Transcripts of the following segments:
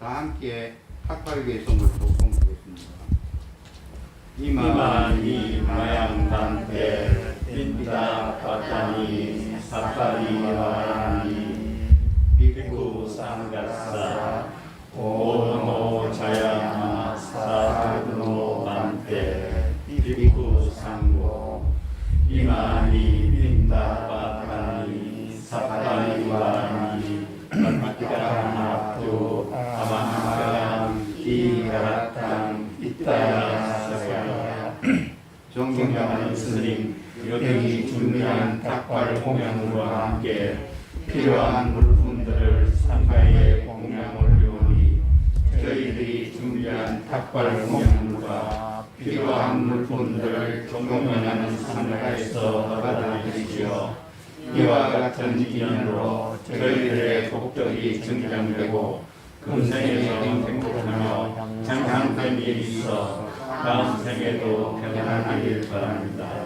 다 함께 탁발교의 성을 봉송하겠습니다. 이마니 마양단테 빈다 파타니 사파리와니 비쿠 상가사 오노 자야마 사드노 반테 비쿠 상고 이마니 빈다 파타니 사파리와니 마티카나투 아마하람 이가라탕 이따야사야 존경하는 스님, 여기 준비한 닭발 공양물과 함께 필요한 물품들을 상가에 공양 올리오니 저희들이 준비한 닭발 공양물과 필요한 물품들을 존경하는 상가에서 받아들이시오. 이와 같은 인연으로 저희들의 복덕이 증장되고 금생에서 행복하며 장장된 일이 있어 다음 생에도 평안하길 바랍니다.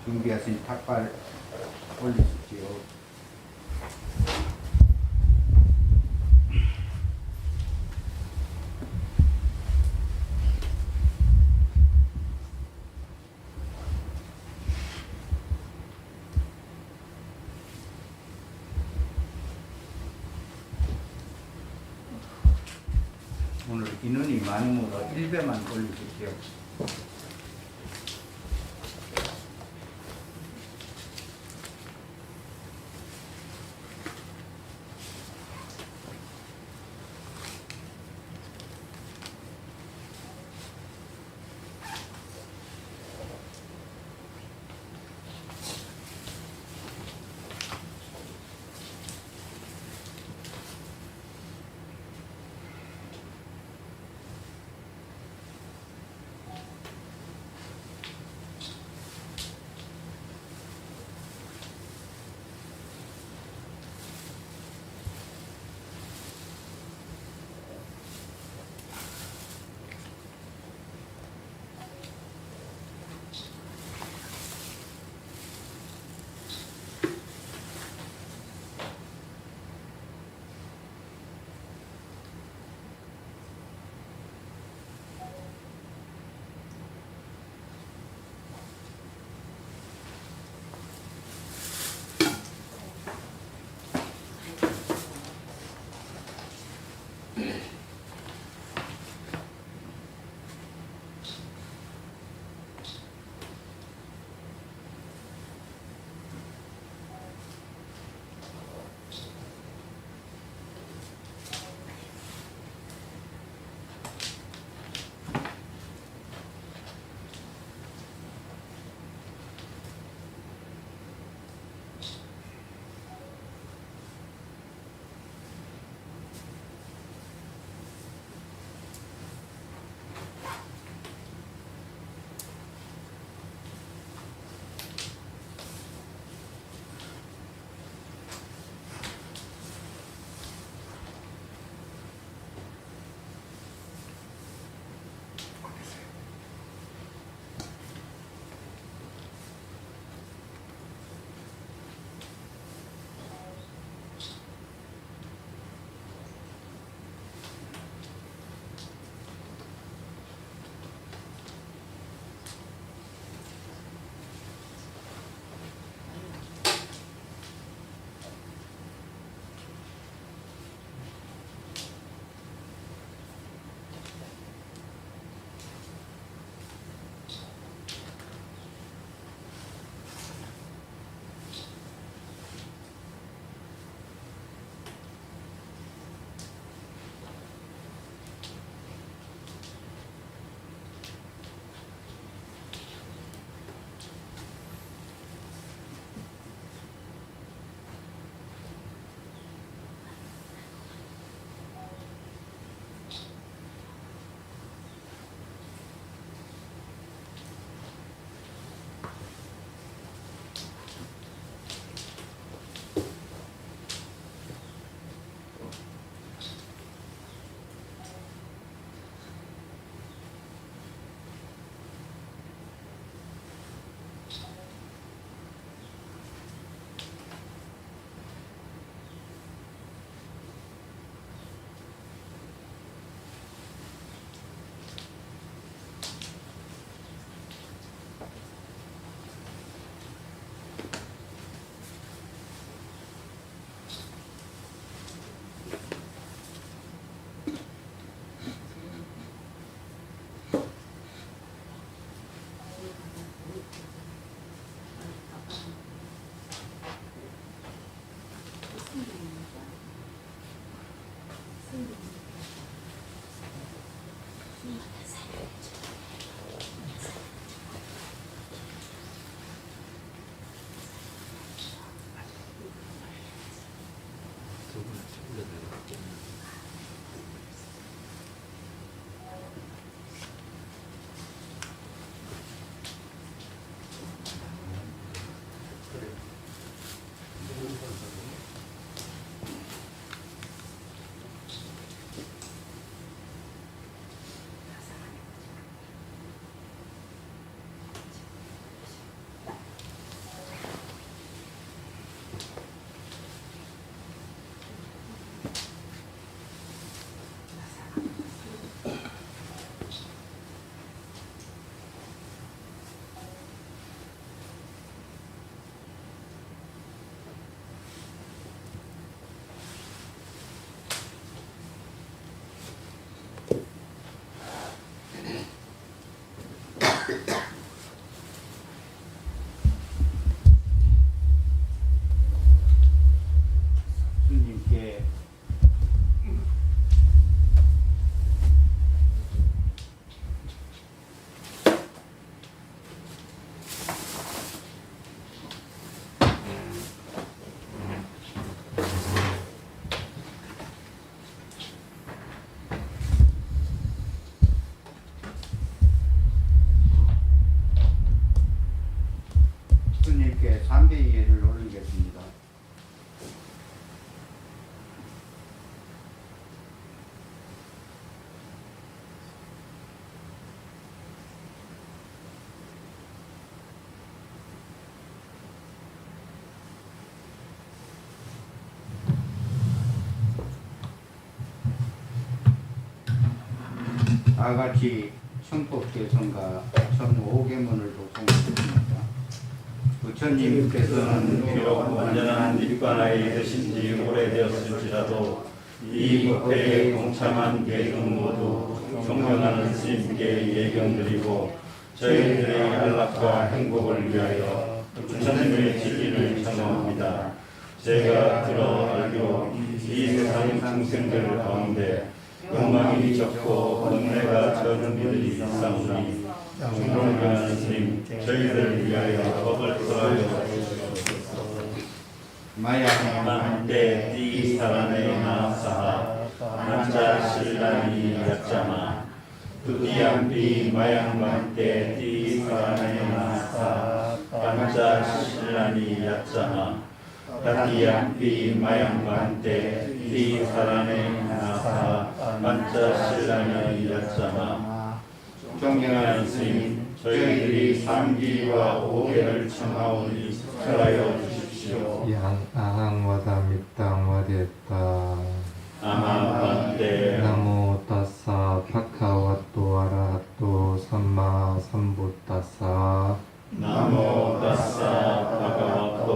준비하신 탁발 올리십시오. 오늘 인원이 많으므로 1배만 올리십시오. 이제 3배 예를 올리겠습니다. 다같이 청법 개성과 전 5계문을 독송했습니다. 부처님께서는 비록 완전한 니바나에 드신지 오래되었을지라도 이 법회에 동참한 대중 모두 존경하는 스님께 예경드리고 저희들의 안락과 행복을 위하여 부처님의 진리를 청하옵니다. 제가 들어 알기로 이 세상 중생들 가운데 욕망이 적고 번뇌가 적은 이들이 있사오니 존경하는 스님, 저희들을 위하여 법을 설하여 주시옵소서. 만때 띠 사란의 나사하 만자 실라니 야짜마 두디암비 마양만때 띠 사란의 나사 만자 실라니 야짜마 다디암비 마양만때 띠 사란의 나사 만자 실라니 야짜마. 존경하는 스님, 저희들이 3기와 5계를 청하오니 설하여 주십시오. 양아항와다미땅와됐다. 아마반테 나모 따사 파카와또 아라하또 삼마 삼부따사. 나모 따사 바가와토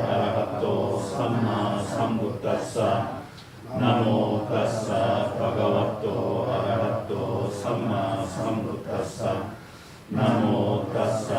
아라하토 삼마 삼부따사. 나모 따사 바가와토 아라하토 삼마 삼부따사. 나모 따사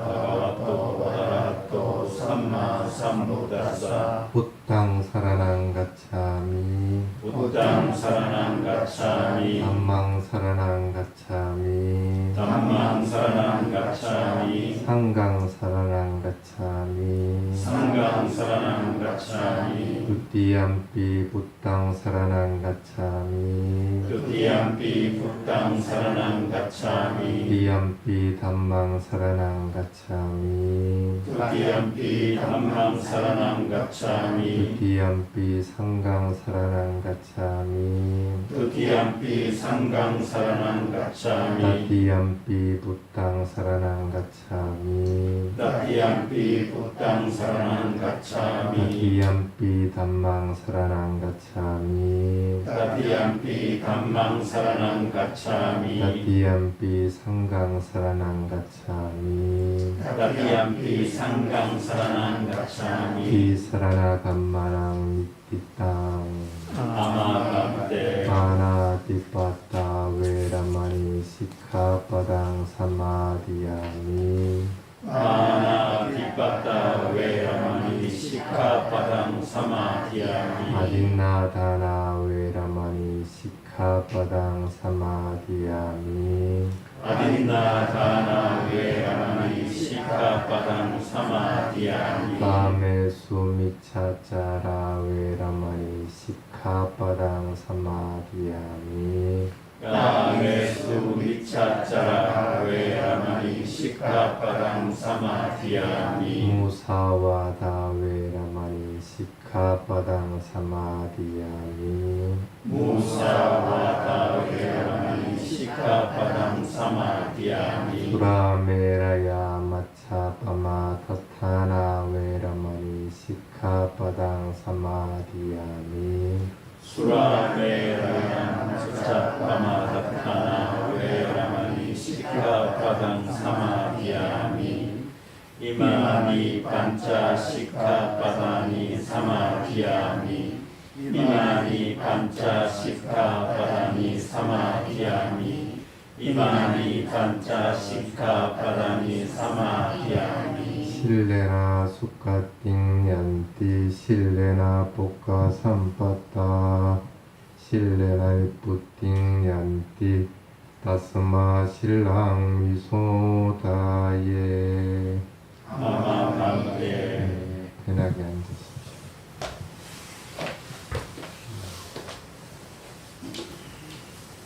바가와토 아라하토 삼마 삼부따사. 부땅 사라낭 가차미. 부땅 사라낭 가차미. 담망 사라낭 가차미. 담망 사라낭 가차미. 상강 사라낭 가차미. 상강 사라낭 가차미. 두띠암피 부땅 사라낭 가차미. 두띠암피 부땅 사라낭 가차미. 두띠암피 담망 사라낭 가차미. 두띠암피 담망 사라낭 가차미. 두띠암피 상강 사라낭 가차미. 두띠암피 상강 사라낭 가차미. 따띠암피 부땅 사라낭 가차미. 따띠암피 부땅 사라낭 가차미. 따띠암피 담망 사라낭 가차미. 따띠암피 담망 사라낭 가차미. 따띠암피 상강 사라낭 가차미. 따띠암피 상강 사라낭 가차미. 이 사라나 감마랑 미띠땅. 아마반테 아나디빠따 베라마니 시카빠당 사마디야미. 아나디빠따 베라마니 시카빠당 사마디야미. 아딘나다나 베라마니 시카빠당 사마디야미. 아딘나다나 베라마니 시카빠당 사마디야미. 까메수미차짜라 베라마니 시카빠당 사마디야미. 까메수 미차짜라 베라마니 시카빠당 사마디야미. 무사와다 베라마니 시카빠당 사마디야미. 무사와다 베라마니 시카빠당 사마디야미. 수라메라야 마차빠마 타타나 베라마니 시카빠당 사마디야미. 수라메라야 마차빠마다타나 베라마니 시카빠당 사마디야미. 이마니 반차 시카빠다니 사마디야미. 이마니 반차 시카빠다니 사마디야미. 이마니 반차 시카빠다니 사마디야미. 실레나 수카띵 얀띠 실레나 볶아 삼빠따. 실레나 이쁘띵 얀띠 따스마 실랑 미소다예. 아마반테 편하게 앉으십시오.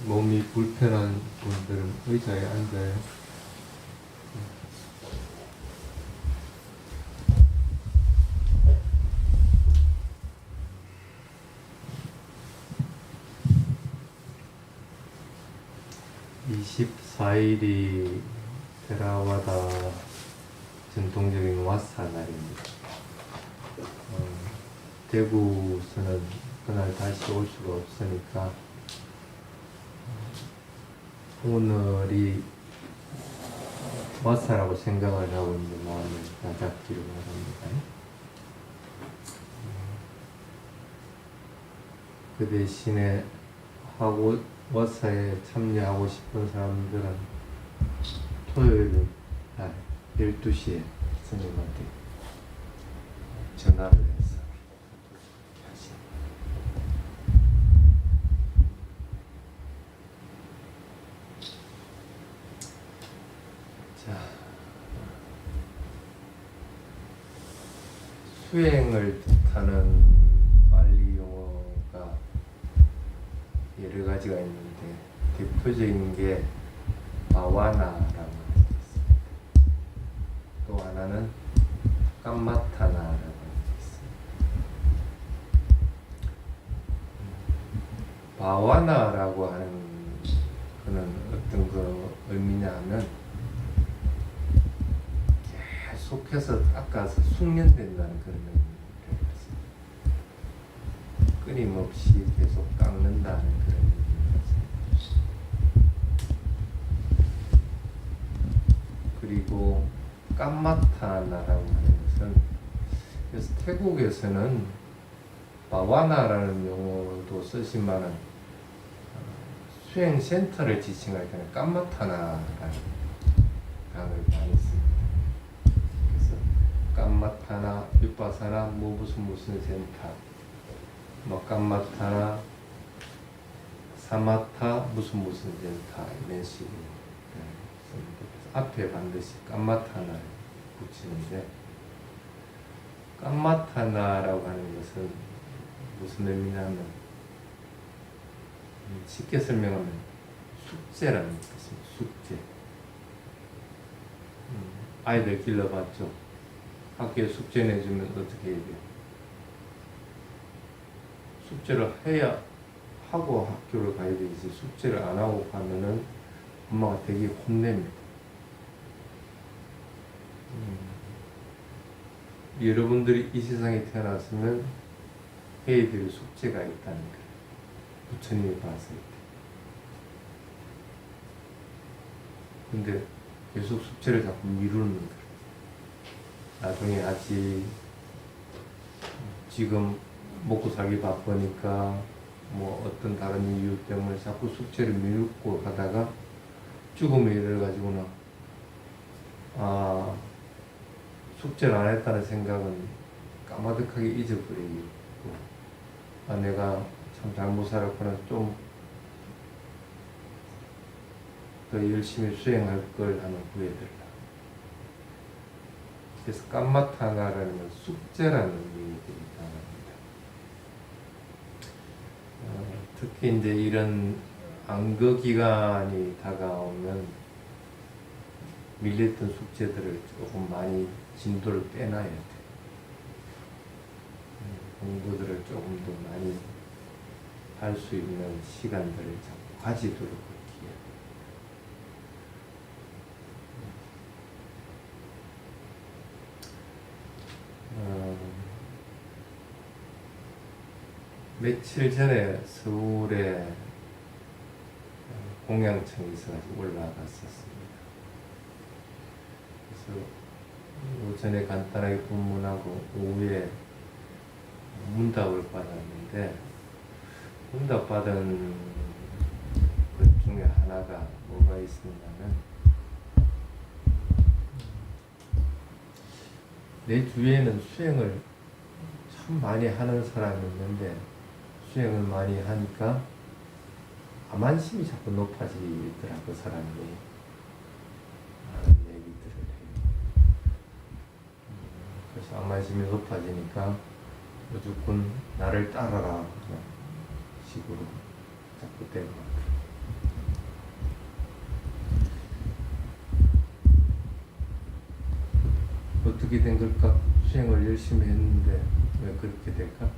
몸이 불편한 분들은 의자에 앉아요. 4일이 테라와다 전통적인 와사 날입니다. 대구에서는 그날 다시 올 수가 없으니까 오늘이 와사라고 생각을 하고 있는 마음을 다잡기를 바랍니다. 그 대신에 와사에 참여하고 싶은 사람들은 토요일 날 12시에 스님한테 전화를 해서 다시 자, 수행을 뜻하는 빨리 용어가 여러 가지가 있는데 대표적인 게 바와나라고 하는 게 있습니다. 또 하나는 깜마타나라고 하는 게 있습니다. 바와나라고 하는 그는 어떤 그 의미냐 하면 계속해서 닦아서 숙련된다는 그런 의미를 했습니다. 끊임없이 계속 깎는다는 그런 의미였습니다. 그리고 깜마타나라고 하는 것은 그래서 태국에서는 바와나라는 용어도 쓰지만은 수행 센터를 지칭할 때는 깜마타나라는 단어를 많이 씁니다. 그래서 깜마타나, 유파사나, 뭐 무슨 센터, 뭐 깜마타나, 사마타, 무슨 센터 이런 식으로 씁니다. 그래서 앞에 반드시 깜마타나를 붙이는데 깜마타나라고 하는 것은 무슨 의미냐면 쉽게 설명하면 숙제라는 뜻입니다. 숙제. 아이들 길러봤죠. 학교에 숙제 내주면 어떻게 해야 돼요? 숙제를 해야 하고 학교를 가야 되지. 숙제를 안 하고 가면은 엄마가 되게 혼냅니다. 여러분들이 이 세상에 태어났으면 해야 될 숙제가 있다는 거예요. 부처님이 봤을 때. 근데 계속 숙제를 자꾸 미루는 거예요. 나중에 아직 지금 먹고 살기 바쁘니까 뭐 어떤 다른 이유 때문에 자꾸 숙제를 미루고 가다가 죽음에 이르러가지고는 숙제를 안 했다는 생각은 까마득하게 잊어버리고 내가 참 잘못 살았구나, 좀 더 열심히 수행할 걸 하는 후회들라. 그래서 깜마타나라는 건 숙제라는 의미들이 나옵니다. 특히 이제 이런 안거 기간이 다가오면 밀렸던 숙제들을 조금 많이 진도를 빼놔야 돼. 공부들을 조금 더 많이 할 수 있는 시간들을 자꾸 가지도록 할게요. 며칠 전에 서울에 공양청에 있어가지고 올라갔었습니다. 그래서 오전에 간단하게 분문하고 오후에 문답을 받았는데 문답 받은 것 중에 하나가 뭐가 있었냐면 내 주위에는 수행을 참 많이 하는 사람이 있는데 수행을 많이 하니까 암안심이 자꾸 높아지더라. 그 사람이 하는 얘기들을 해요. 그래서 암안심이 높아지니까 무조건 나를 따라라 그런 식으로 자꾸 되고 어떻게 된 걸까? 수행을 열심히 했는데 왜 그렇게 될까?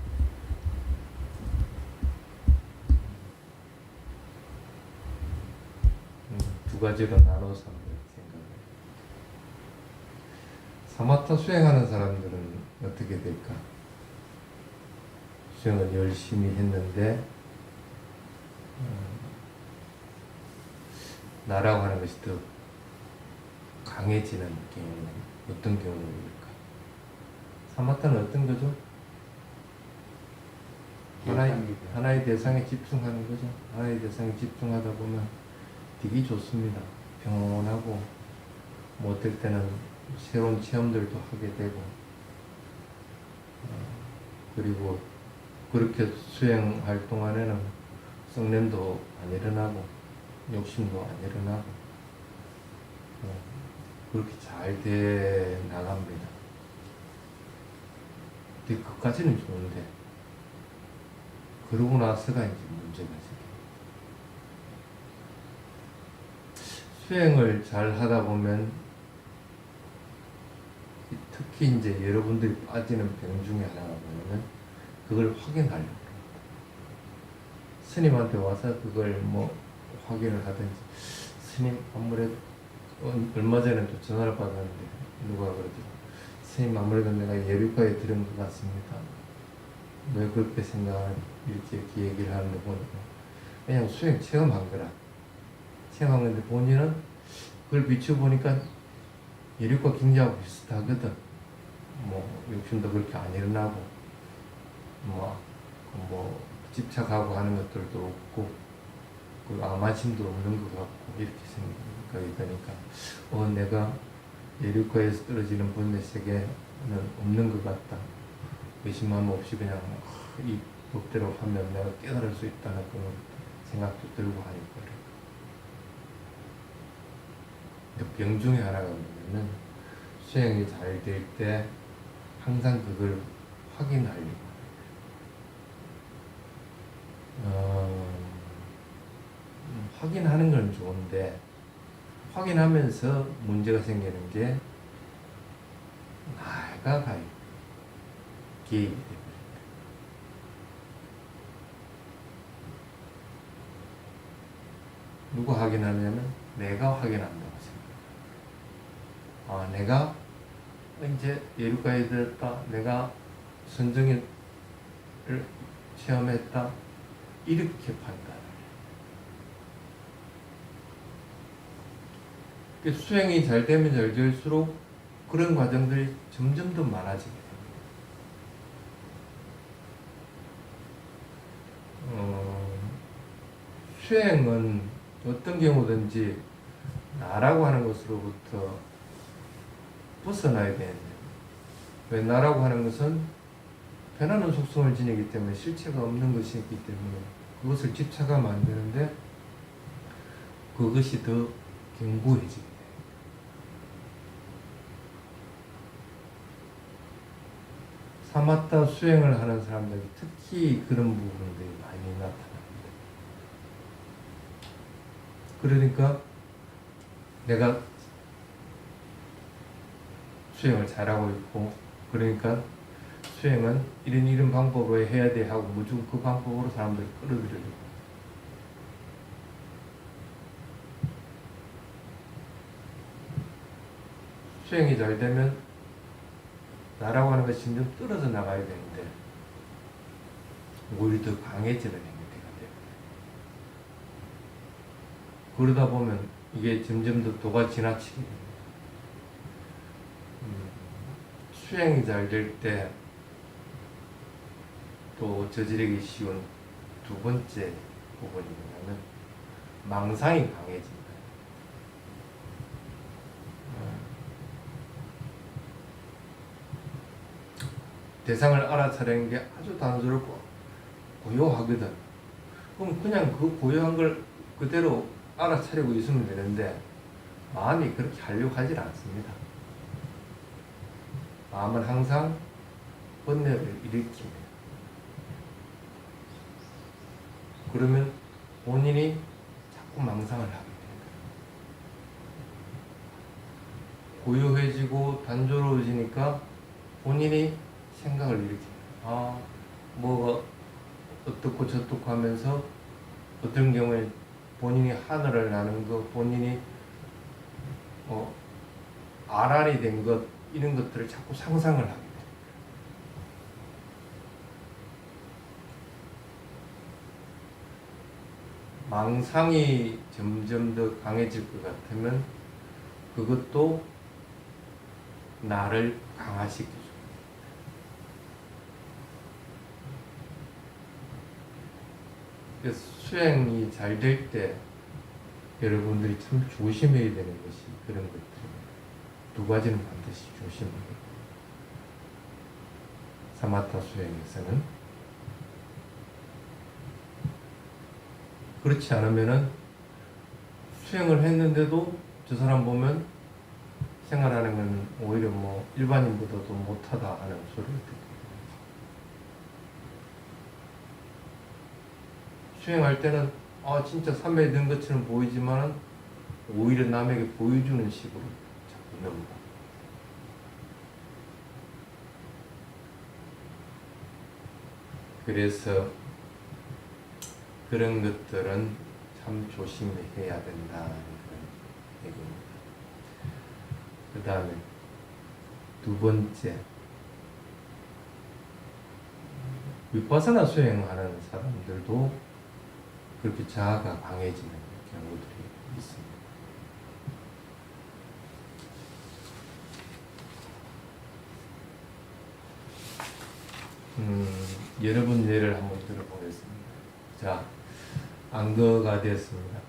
가지로 나눠서 한번 생각해요. 사마타 수행하는 사람들은 어떻게 될까? 수행을 열심히 했는데 나라고 하는 것이 더 강해지는 경우는 어떤 경우일까? 사마타는 어떤 거죠? 하나의 대상에 집중하는 거죠. 하나의 대상에 집중하다 보면 되게 좋습니다. 평온하고 뭐 어떨 때는 새로운 체험들도 하게 되고 그리고 그렇게 수행할 동안에는 성냄도 안 일어나고 욕심도 안 일어나고 그렇게 잘 돼 나갑니다. 근데 그까지는 좋은데 그러고 나서가 이제 문제가 생겨요. 수행을 잘 하다 보면 특히 이제 여러분들이 빠지는 병 중에 하나가 뭐냐면 그걸 확인하려고 합니다. 스님한테 와서 그걸 뭐 확인을 하든지 스님 아무래도 얼마 전에 또 전화를 받았는데 누가 그러더라고요. 스님 아무래도 내가 예비과에 들은 것 같습니다. 왜 그렇게 생각을 이렇게 얘기를 하는 거 보니까 그냥 수행 체험한 거라 체험한 건데 본인은 그걸 비춰보니까 예비과 경제하고 비슷하거든. 뭐 욕심도 그렇게 안 일어나고 뭐 집착하고 하는 것들도 없고 그 아마심도 없는 것 같고 이렇게 생각이 드니까 내가 예류과에서 떨어지는 본래 세계는 없는 것 같다. 의심함 없이 그냥 이 법대로 하면 내가 깨달을 수 있다는 그런 생각도 들고 하니까 병 중에 하나가 뭐냐면 수행이 잘 될 때 항상 그걸 확인하려고 확인하는 건 좋은데 확인하면서 문제가 생기는 게 나가 가요. 개입이 됩니다. 누가 확인하냐면 내가 확인한다고 생각해요. 내가 이제 예루가에 들었다. 내가 선정을 체험했다. 이렇게 판단해요. 수행이 잘 되면 잘 될수록 그런 과정들이 점점 더 많아지게 됩니다. 수행은 어떤 경우든지 나라고 하는 것으로부터 벗어나야 되는데 왜 나라고 하는 것은 변하는 속성을 지니기 때문에 실체가 없는 것이 있기 때문에 그것을 집착하면 안 되는데 그것이 더 견고해지게 돼요. 사마타 수행을 하는 사람들이 특히 그런 부분들이 많이 나타납니다. 그러니까 내가 수행을 잘하고 있고 그러니까 수행은 이런 방법으로 해야 돼 하고 무조건 그 방법으로 사람들이 끌어들여주고 수행이 잘 되면 나라고 하는 것이 점점 떨어져 나가야 되는데 오히려 더 강해지는 행태가 돼요. 그러다 보면 이게 점점 더 도가 지나치게 됩니다. 수행이 잘 될 때 또 저지르기 쉬운 두 번째 부분이 뭐냐면 망상이 강해집니다. 대상을 알아차리는 게 아주 단순하고 고요하거든. 그럼 그냥 그 고요한 걸 그대로 알아차리고 있으면 되는데 마음이 그렇게 하려고 하질 않습니다. 마음은 항상 번뇌를 일으킵니다. 그러면 본인이 자꾸 망상을 하게 됩니다. 고요해지고 단조로워지니까 본인이 생각을 일으킵니다. 뭐가 어떻고 저떻고 하면서 어떤 경우에 본인이 하늘을 나는 것, 본인이 아란이 된 것, 이런 것들을 자꾸 상상을 하게 돼요. 망상이 점점 더 강해질 것 같으면 그것도 나를 강화시켜줘. 그래서 수행이 잘 될 때 여러분들이 참 조심해야 되는 것이 그런 것들입니다. 두 가지는 반드시 조심해야 돼요. 사마타 수행에서는 그렇지 않으면은 수행을 했는데도 저 사람 보면 생활하는 건 오히려 뭐 일반인보다도 못하다 하는 소리를 듣고 수행할 때는 진짜 삼매에 든 것처럼 보이지만 오히려 남에게 보여주는 식으로 자꾸 넘어가. 그래서 그런 것들은 참 조심해야 된다는 그런 얘기입니다. 그 다음에 두 번째, 위파사나 수행하는 사람들도 그렇게 자아가 강해지는 경우들이 있습니다. 여러분 예를 한번 들어보겠습니다. 자, 안거가 되었습니다.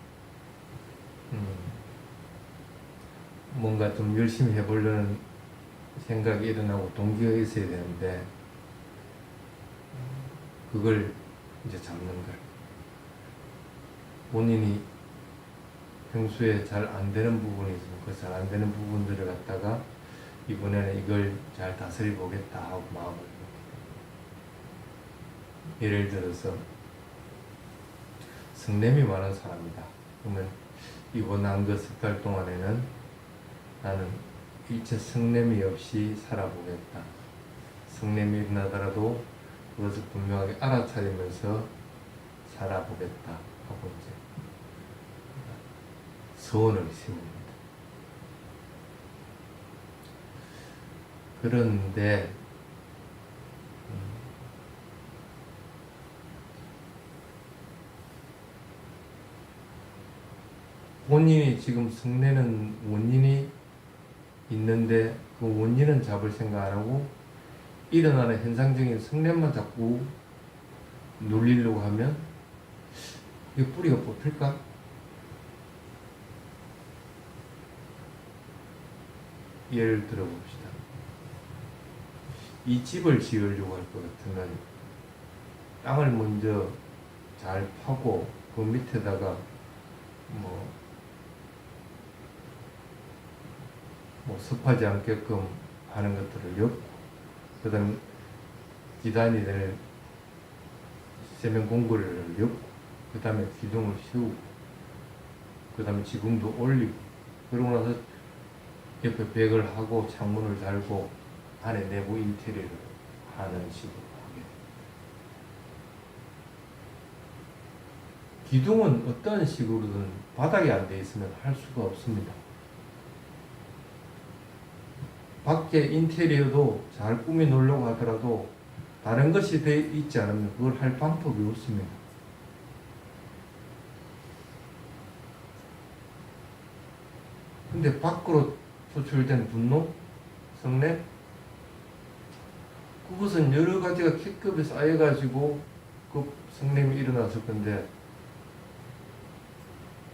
뭔가 좀 열심히 해보려는 생각이 일어나고 동기가 있어야 되는데 그걸 이제 잡는 걸. 본인이 평소에 잘 안 되는 부분이 있으면 그 잘 안 되는 부분들을 갖다가 이번에는 이걸 잘 다스려 보겠다 하고 마음을 먹게. 예를 들어서 성냄이 많은 사람이다. 그러면 이번 안거 석 달 동안에는 나는 일체 성냄이 없이 살아보겠다. 성냄이 일어나더라도 그것을 분명하게 알아차리면서 살아보겠다 하고 이제 소원을 심습니다. 그런데 본인이 지금 성내는 원인이 있는데 그 원인은 잡을 생각 안 하고 일어나는 현상적인 성냄만 자꾸 눌리려고 하면 이 뿌리가 뽑힐까? 예를 들어 봅시다. 이 집을 지으려고 할 것 같으면 땅을 먼저 잘 파고 그 밑에다가 습하지 않게끔 하는 것들을 엮고, 그 다음 기단이 될 세면 공구를 엮고, 그 다음에 기둥을 씌우고, 그 다음에 지붕도 올리고, 그러고 나서 옆에 벽을 하고 창문을 달고 안에 내부 인테리어를 하는 식으로 하게 됩니다. 기둥은 어떤 식으로든 바닥이 안 돼 있으면 할 수가 없습니다. 밖에 인테리어도 잘 꾸며 놓으려고 하더라도 다른 것이 돼 있지 않으면 그걸 할 방법이 없습니다. 근데 밖으로 소출된 분노, 성냄, 그것은 여러 가지가 킥급에 쌓여가지고 그 성냄이 일어났을 건데,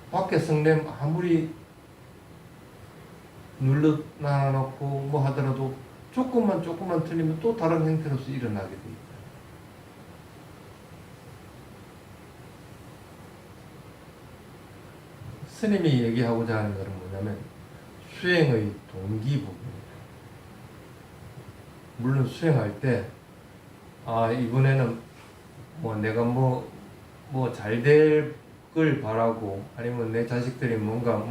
밖에 성냄 아무리 눌러놔놓고 뭐 하더라도 조금만 틀리면 또 다른 형태로서 일어나게 돼 있다. 스님이 얘기하고자 하는 것은 뭐냐면 수행의 동기 부분입니다. 물론 수행할 때 이번에는 내가 잘 될 걸 바라고, 아니면 내 자식들이 뭔가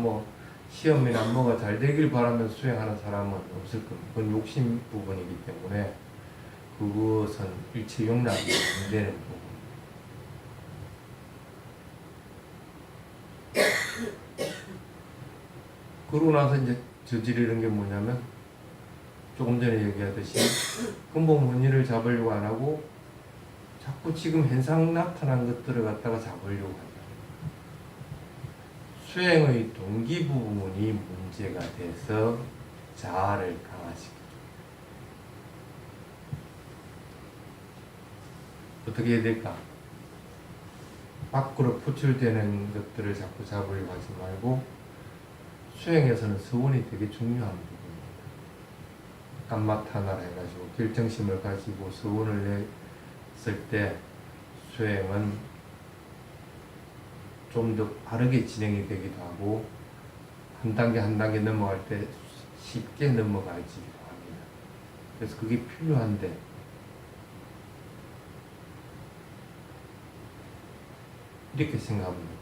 시험이나 뭐가 잘 되길 바라면서 수행하는 사람은 없을 겁니다. 그건 욕심 부분이기 때문에 그것은 일체 용납이 안 되는 부분입니다. 그러고 나서 이제 저지르는 게 뭐냐면 조금 전에 얘기하듯이 근본 원인을 잡으려고 안 하고 자꾸 지금 현상 나타난 것들을 갖다가 잡으려고 한다. 수행의 동기 부분이 문제가 돼서 자아를 강화시켜줘. 어떻게 해야 될까? 밖으로 표출되는 것들을 자꾸 잡으려고 하지 말고 수행에서는 서원이 되게 중요한 부분입니다. 감마타나라 해가지고 결정심을 가지고 서원을 냈을 때 수행은 좀 더 빠르게 진행이 되기도 하고 한 단계 한 단계 넘어갈 때 쉽게 넘어가지기도 합니다. 그래서 그게 필요한데 이렇게 생각합니다.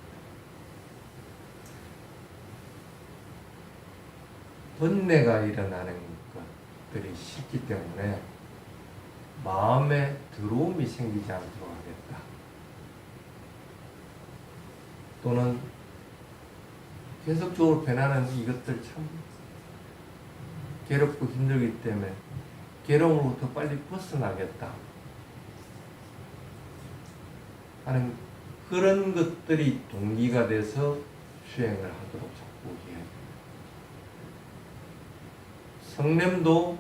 번뇌가 일어나는 것들이 싫기 때문에 마음에 들어옴이 생기지 않도록 하겠다. 또는 계속적으로 변하는 이것들 참 괴롭고 힘들기 때문에 괴로움으로부터 빨리 벗어나겠다 하는 그런 것들이 동기가 돼서 수행을 하도록 자꾸 해야 됩니다. 성냄도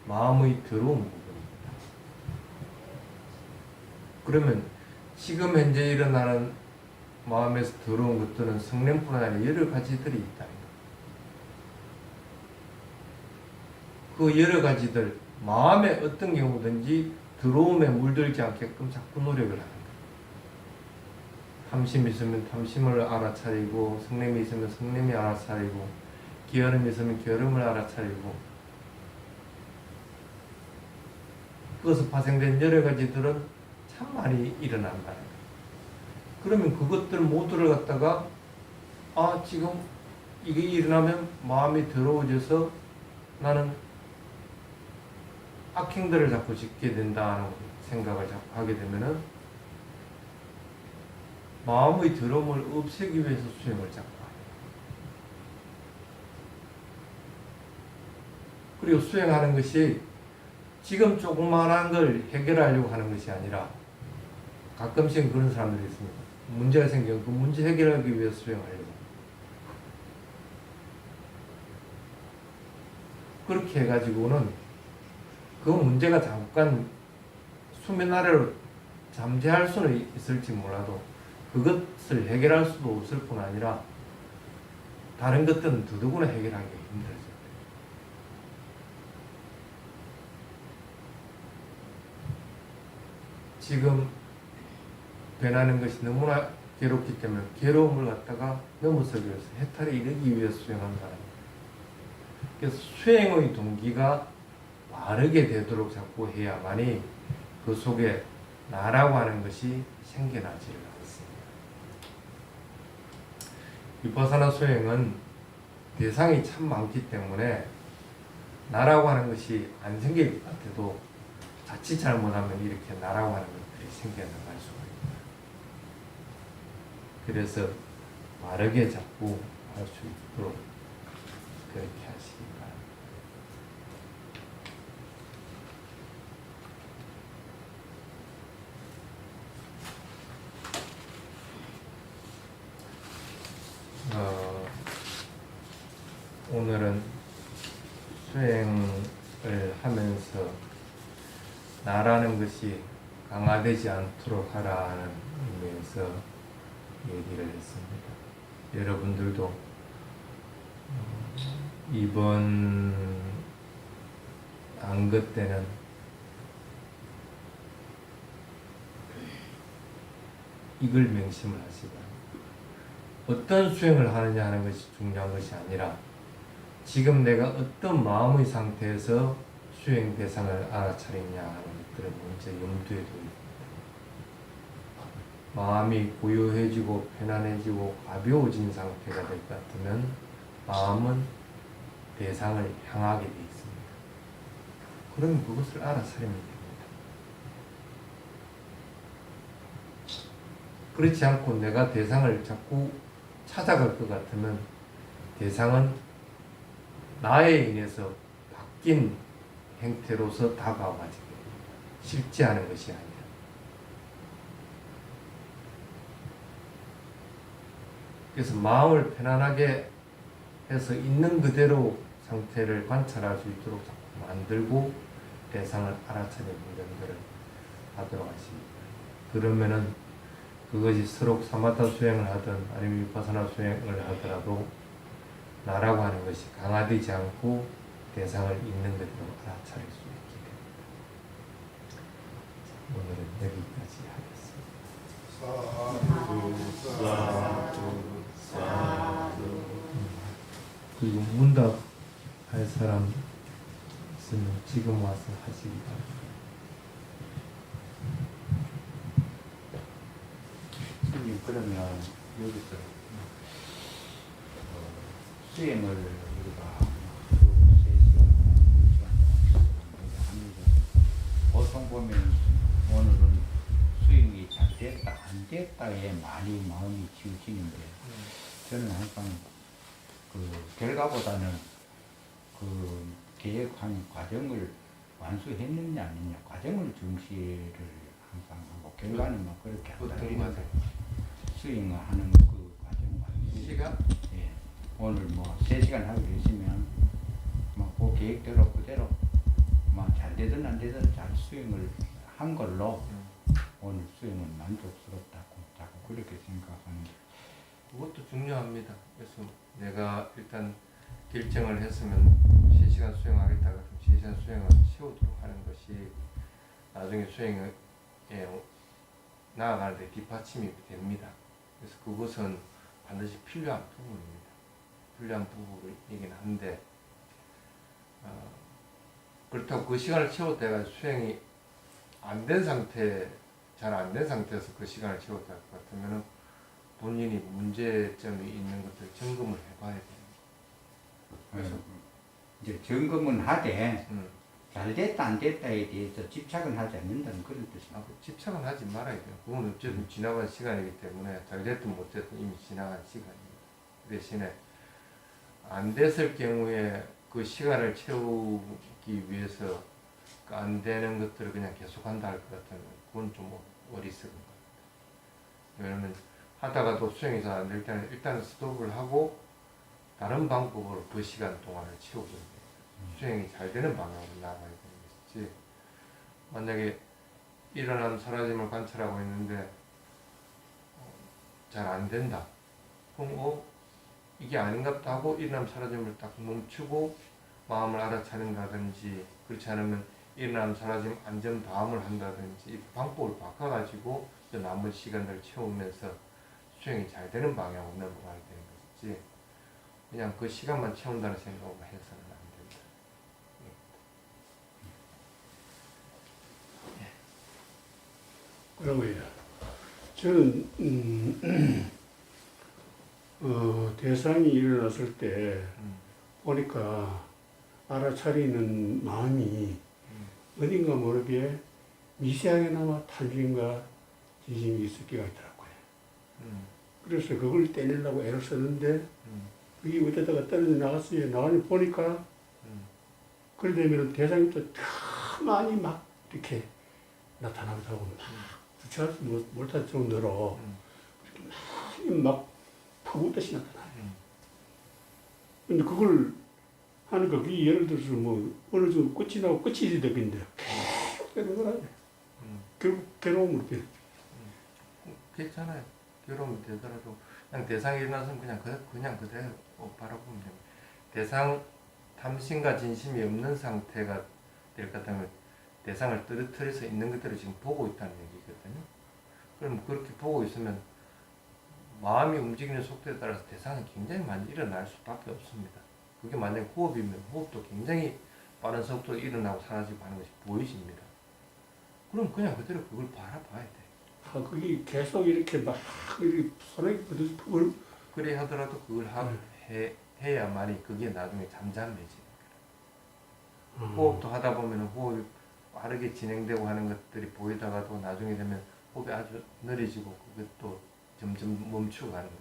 마음의 더러운 부분입니다. 그러면 지금 현재 일어나는 마음에서 더러운 것들은 성냄뿐 아니라 여러 가지들이 있다. 그 여러 가지들 마음에 어떤 경우든지 더러움에 물들지 않게끔 자꾸 노력을 하는 거예요. 탐심이 있으면 탐심을 알아차리고 성냄이 있으면 성냄이 알아차리고 게으름이 있으면 게으름을 알아차리고 그것에서 파생된 여러 가지들은 참 많이 일어난다. 그러면 그것들 모두를 갖다가 지금 이게 일어나면 마음이 더러워져서 나는 악행들을 자꾸 짓게 된다는 생각을 자꾸 하게 되면은 마음의 더러움을 없애기 위해서 수행을 자꾸 해요. 그리고 수행하는 것이 지금 조그마한 걸 해결하려고 하는 것이 아니라 가끔씩 그런 사람들이 있습니다. 문제가 생기면 그 문제 해결하기 위해서 수행하려고. 그렇게 해가지고는 그 문제가 잠깐 수면 아래로 잠재할 수는 있을지 몰라도 그것을 해결할 수도 없을 뿐 아니라 다른 것들은 더더구나 해결하기 힘들죠. 지금 변하는 것이 너무나 괴롭기 때문에 괴로움을 갖다가 넘어서기 위해서 해탈에 이르기 위해서 수행한다. 그래서 수행의 동기가 바르게 되도록 자꾸 해야만이 그 속에 나라고 하는 것이 생겨나지를 않습니다. 위파사나 수행은 대상이 참 많기 때문에 나라고 하는 것이 안 생길 것 같아도 자칫 잘못하면 이렇게 나라고 하는 것들이 생겨나갈 수가 있다. 그래서 바르게 자꾸 할 수 있도록 그렇게 하시기 바랍니다. 오늘은 수행을 하면서 나라는 것이 강화되지 않도록 하라는 의미에서 얘기를 했습니다. 여러분들도 이번 안것 때는 이걸 명심을 하시고 어떤 수행을 하느냐 하는 것이 중요한 것이 아니라 지금 내가 어떤 마음의 상태에서 수행 대상을 알아차리냐 하는 것들을 먼저 염두에 두고 마음이 고요해지고 편안해지고 가벼워진 상태가 될 것 같으면 마음은 대상을 향하게 되어 있습니다. 그러면 그것을 알아차리면 됩니다. 그렇지 않고 내가 대상을 자꾸 찾아갈 것 같으면 대상은 나에 인해서 바뀐 행태로서 다가와가지고 실제하는 것이 아니라 그래서 마음을 편안하게 해서 있는 그대로 상태를 관찰할 수 있도록 자꾸 만들고 대상을 알아차리는 연결을 하도록 하십니다. 그러면은 그것이 서로 사마타 수행을 하든 아니면 위파사나 수행을 하더라도 나라고 하는 것이 강화되지 않고 대상을 있는 그대로 알아차릴 수 있게 됩니다. 오늘은 여기까지 하겠습니다. 사두 사두. 그리고 문답 할 사람 있으면 지금 와서 하시기 바랍니다. 선생님 그러면 여기서 수행을 우리가 3시간, 2시간 합니다. 보통 보면 오늘은 수행이 잘 됐다, 안 됐다에 많이 마음이 치우치는데 저는 항상 그 결과보다는 그 계획한 과정을 완수했느냐 아니냐 과정을 중시를 항상 하고 결과는 막 그렇게 어떤 한다. 과정? 수행하는 그 과정 완수. 시간? 예. 오늘 뭐 3시간 하기로 했으면 뭐 그 계획대로 그대로 뭐 잘 되든 안 되든 잘 수행을 한 걸로 오늘 수행은 만족스럽다고 자꾸 그렇게 생각하는데 그것도 중요합니다. 그래서 내가 일단 결정을 했으면 3시간 수행하겠다가 3시간 수행을 채우도록 하는 것이 나중에 수행에 나아가는 데 뒷받침이 됩니다. 그래서 그것은 반드시 필요한 부분입니다. 필요한 부분이긴 한데 그렇다고 그 시간을 채웠다가 수행이 안 된 상태, 잘 안 된 상태에서 그 시간을 채웠다 같으면 본인이 문제점이 있는 것들 점검을 해봐야 돼요. 그래서 이제 점검은 하되 잘 됐다 안 됐다에 대해서 집착은 하지 않는다는 그런 뜻입니다. 집착은 하지 말아야 돼요. 그건 어쨌든 지나간 시간이기 때문에 잘 됐든 못 됐든 이미 지나간 시간입니다. 그 대신에 안 됐을 경우에 그 시간을 채우기 위해서 그 안 되는 것들을 그냥 계속한다 할 것 같으면 그건 좀 어리석은 것 같아요. 왜냐면 하다가도 수행이 잘 안 될 때는 일단은 스톱을 하고 다른 방법으로 그 시간 동안을 채우게 돼요. 수행이 잘 되는 방향으로 나아가야 되는 것이지. 만약에 일어남 사라짐을 관찰하고 있는데 잘 안 된다. 그럼 이게 아닌갑다 하고 일어남 사라짐을 딱 멈추고 마음을 알아차린다든지 그렇지 않으면 일어남 사라짐 안전 다음을 한다든지 방법을 바꿔가지고 남은 시간을 채우면서 수행이 잘 되는 방향으로 넘어가야 되는 것이지 그냥 그 시간만 채운다는 생각으로 해서는 안 된다. 그러고요. 저는 대상이 일어났을 때 보니까 알아차리는 마음이 어딘가 모르게 미세하게나마 탈진과 진심이 있을 때가 있더라고요. 그래서 그걸 떼내려고 애를 썼는데 그게 어디다가 떨어져 나갔어요. 나가니 보니까 그래 되면 대상이 또 더 많이 막 이렇게 나타나기도 하고 막 주체할 수 못할 정도로 이렇게 막 파고듯이 나타나요. 근데 그걸 하니까 그게 예를 들어서 뭐 어느 정도 끝이 나고 끝이 되겠는데 계속 되는 거라요. 결국 괴로움으로 되죠. 괜찮아요. 괴로움이 되더라도 그냥 대상이 일어나서 그냥 그대로 바라보면 됩니다. 대상 탐심과 진심이 없는 상태가 될 것 같으면 대상을 떨어뜨려서 있는 그대로 지금 보고 있다는 얘기거든요. 그럼 그렇게 보고 있으면 마음이 움직이는 속도에 따라서 대상이 굉장히 많이 일어날 수밖에 없습니다. 그게 만약에 호흡이면 호흡도 굉장히 빠른 속도로 일어나고 사라지고 하는 것이 보이십니다. 그럼 그냥 그대로 그걸 바라봐야 돼. 그게 계속 이렇게 막 이렇게 손에 그걸 그래 하더라도 그걸 해야만이 그게 나중에 잠잠해지는 거예요. 호흡도 하다 보면 호흡이 빠르게 진행되고 하는 것들이 보이다가도 나중에 되면 호흡이 아주 느려지고 그것도 점점 멈추고 가는 거예요.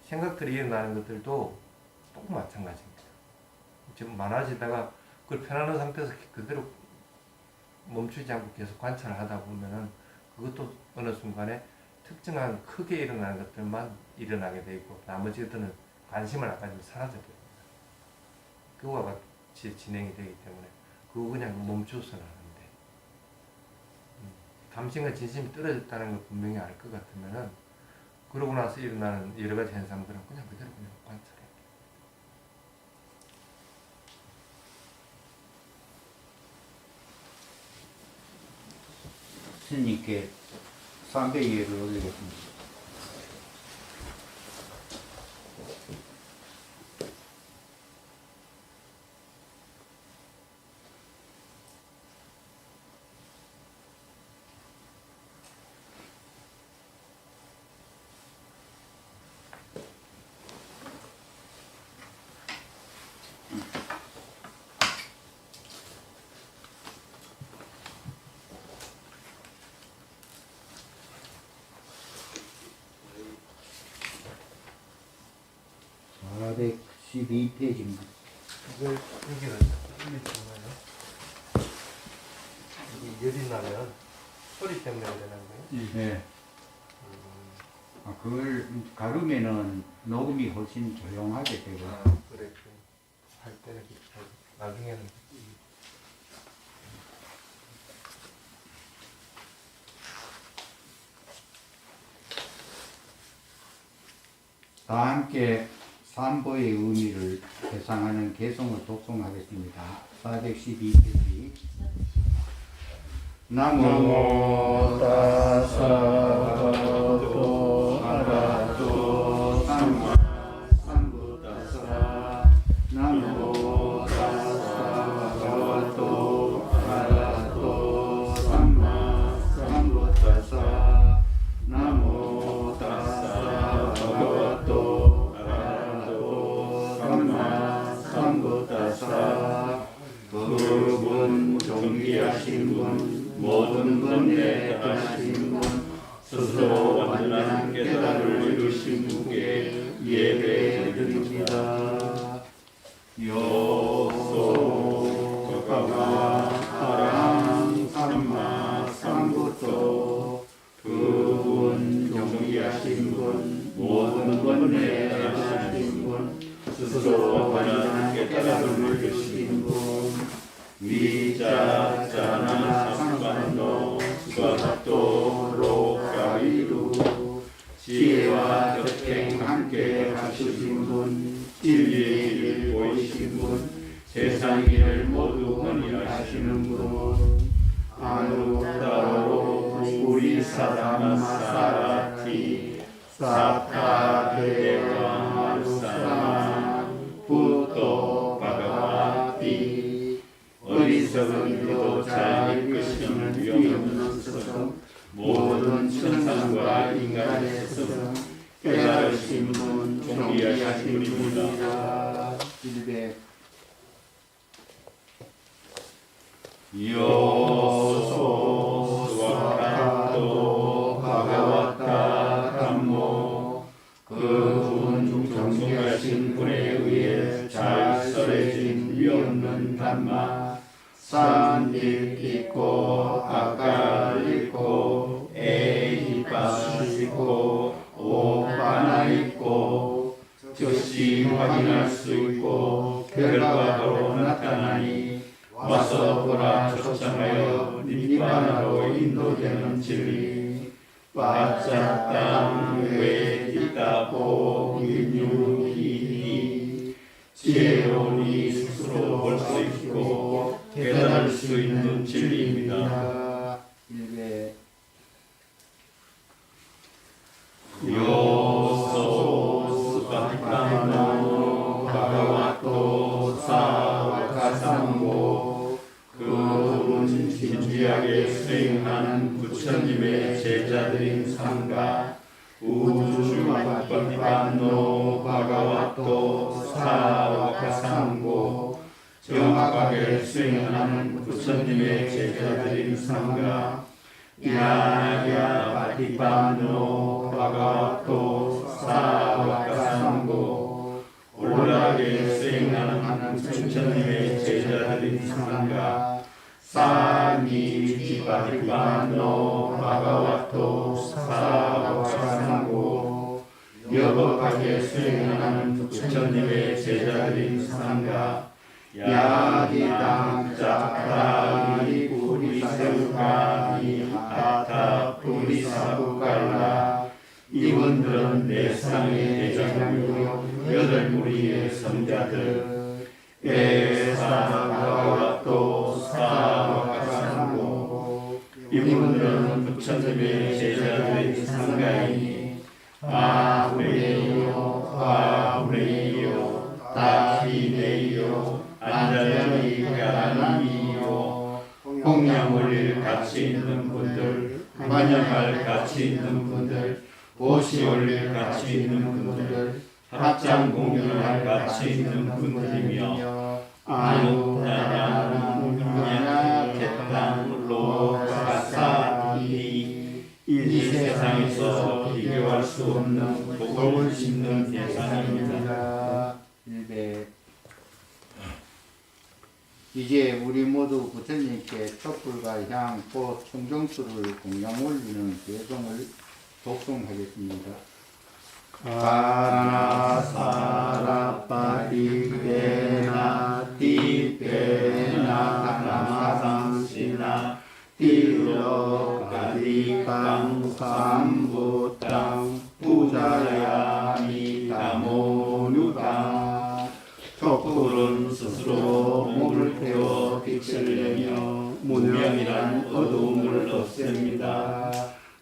생각들이 일어나는 것들도 똑 마찬가지입니다. 좀 많아지다가 그걸 편안한 상태에서 그대로 멈추지 않고 계속 관찰을 하다 보면은 그것도 어느 순간에 특정한 크게 일어나는 것들만 일어나게 되고 나머지 것들은 관심을 안 가지면 사라져 버립니다. 그와 같이 진행이 되기 때문에 그거 그냥 멈춰서는 하는데 감심과 진심이 떨어졌다는 걸 분명히 알 것 같으면은 그러고 나서 일어나는 여러 가지 현상들은 그냥 그대로 그냥 관찰해. 스님께 300예를 올리겠습니다. 백 12페이지입니다. 이걸 여기를 올리시면요. 이게 열이 나면 소리 때문에 그러는 거예요? 네. 그걸 가르면은 녹음이 훨씬 조용하게 되고. 그래. 할 때는 그렇게 나중에는 다 함께 삼보의 의미를 회상하는 개송을 독송하겠습니다. 412페이지. 나모 타사 바가와토 아라하토 삼마 삼부타사. 나모 타사 바가와토 아라하토 삼마 삼부타사. 나모 타사 바가와토 아라하토 삼마 삼부타사. 그분 존귀하신 분, 모든 번뇌 떠나신 분, 스스로 완전한 깨달음을 이루신 분께 예배드립니다. 요소 가가 아랑 삼마 삼부토. 그분 존귀하신 분, 모든 번뇌 떠나신 분, 스스로 완전한 깨달음을 이루신 분. 위자 자나 상관노 수가사토 로가이루. 지혜와 격행 함께 하시는 분, 진리의 길을 보이신 분, 세상 일을 모두 헌일하시는 분. 아누타로 우리 사람마 사라티 사타데와 마루사마 부토 바가와티. 어리석은 이도 잘 이끄시는 위엄없는 스승, 모든 천상과 인간의 스승, 깨달으신 분, 존귀하신 분이다. 100. 요소 스와카토 바가와타 담모. 그분 존귀하신 분에 의해 잘 설해진 위없는 담마. 산일 있고 아갈 있고 에이바 있고 오바나 있고 즉시 확인할 수 있고 결과로 나타나니 와서 보라 초청하여 니바나로 인도되는 진리. 바짝 땅 외에 있다고 인유히. 지혜로운이 스스로 볼 수 있고 깨달을 수 있는 진리입니다. 1배. 요소 스파티카노 바가와토 사와카상고. 그분 진지하게 수행하는 부처님의 제자들인 상가. 우주 스파티카노 바가와토 사와카상고. 정확하게 수행하는 부처님의 제자들인 상가. 야야 바티파노 바가와토 사와카상고. 올라게 수행하는 부처님의 제자들인 상가 사니 지바디바노 바가와토 사와상고 여법하게 수행하는 부처님의 제자들인 상가 야디당 짜타리 부리사유가니 아타 부리사부갈라 이분들은 네 상의 대장이요 여덟 무리의 성자들 에사가와토 사와상고 이분들은 부처님의 제자들의 상가이니 아후레이요 아후레이요 다히네이요 안자리가라니요 공양을 같이 있는 분들 환영할 같이 있는 분들 보시 올릴 같이 있는 분들 합장 공연할 같이 있는 분들이며 아누타냐누냐 개땅로 가사이 이 세상에서 비교할 수 없는 복을 심는 대상입니다. 일배 이제 우리 모두 부처님께 촛불과 향, 꽃, 청정수를 공양 올리는 개성을 독송하겠습니다. 가나사라빠디베나 디베나 나마상시나 띠로가디강삼부땅 부자야미 다모누다 촛불은 스스로 몸을 태워 빛을 내며 무명이란 어두움을 없앱니다.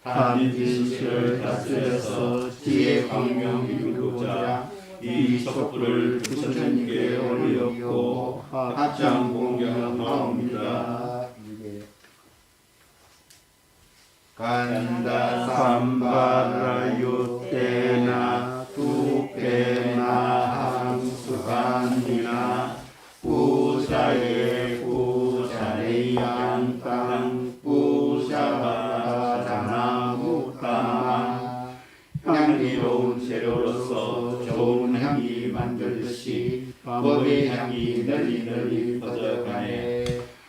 단진실을 다스려서 지혜 광명 이루고자 이 촛불을 부처님께 올렸고 합장 공경하옵니다. 간다 삼바라유테나 두페나 함수간이나 부사예 부사레 양땅 부사바자나무따마 향기로운 재료로서 좋은 향기 만들듯이 법의 향기 널리 널리 퍼져가네.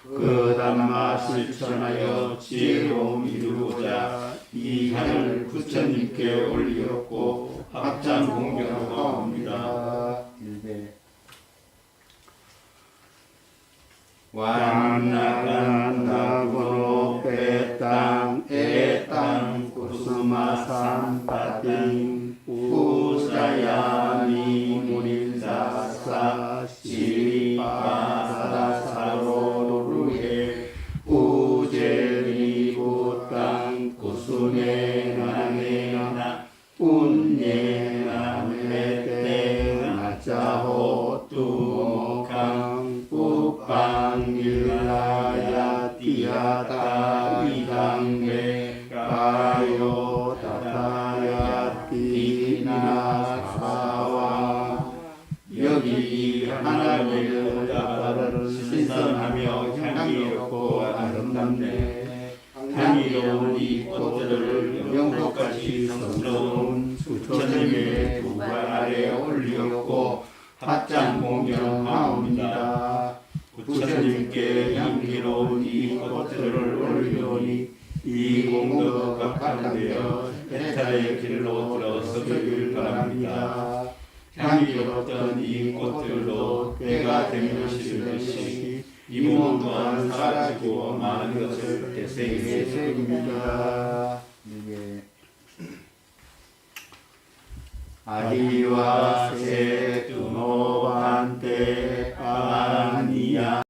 그 담마 실천하여 지혜로움 이루고자 이 향을 부처님께 올리었고 합장 공경하옵니다. 완나간다고노 빼땅 에땅 구스마산타띵 우사야미 무린사사 시리파사사로루해 우제리부땅 구수네나네나 운예나메테나자호뚜모캉 우빵일라야 띠야다 이당메 가요 다타야 띠나사와 여기 하나님의 다발을 신선하며 향기롭고 아름답네. 향기로운 이 꽃들을 명복같이 성스러운 부처님의 두 발 아래 올리었고 합장 공경하옵니다. 부처님께 향기로운 이 꽃들을 올리오니 이 공덕 각각되어 해탈의 길로 들어서길 바랍니다. 향기롭던 이 꽃들도 때가 되면 시들듯이 이 몸 또한 사라지고 많은 것을 되새깁니다. 아리와 세두